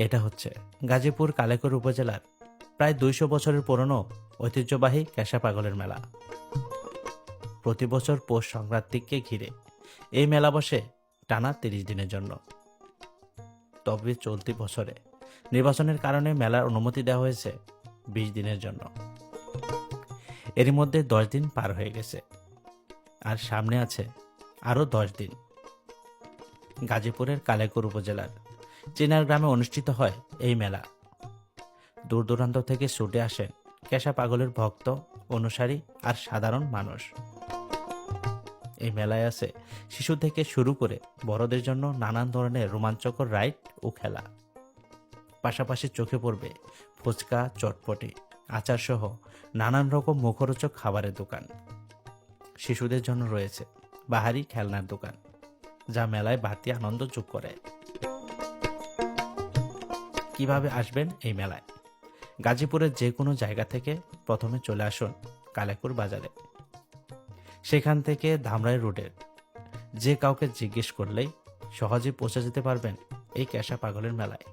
এটা হচ্ছে গাজীপুর কালেকর উপজেলার প্রায় ২০০ বছরের পুরনো ঐতিহ্যবাহী ক্যাশা পাগলের মেলা। প্রতি বছর পৌষ সংক্রান্তিকে ঘিরে এই মেলা বসে টানা ৩০ দিনের জন্য। তবে চলতি বছরে নির্বাচনের কারণে মেলার অনুমতি দেওয়া হয়েছে ২০ দিনের জন্য। এরই মধ্যে ১০ দিন পার হয়ে গেছে, আর সামনে আছে আরও ১০ দিন। গাজীপুরের কালেকর উপজেলার চিনার গ্রামে অনুষ্ঠিত হয় এই মেলা। দূর দূরান্ত থেকে ছুটে আসেন ক্যাশা পাগলের ভক্ত, অনুসারী আর সাধারণ মানুষ। এই মেলায় আছে শিশু থেকে শুরু করে বড়দের জন্য নানান ধরনের রোমাঞ্চকর রাইড ও খেলা। পাশাপাশি চোখে পড়বে ফুচকা, চটপটি, আচার সহ নানান রকম মুখরোচক খাবারের দোকান। শিশুদের জন্য রয়েছে বাহারি খেলনার দোকান, যা মেলায় বাড়তি আনন্দ যোগ করে। কিভাবে আসবেন এই মেলায়? গাজীপুরের যে কোনো জায়গা থেকে প্রথমে চলে আসুন কালেকর বাজারে। সেখান থেকে ধামরাই রোডের যে কাউকে জিজ্ঞেস করলেই সহজে পৌঁছে যেতে পারবেন এই ক্যাশা পাগলের মেলায়।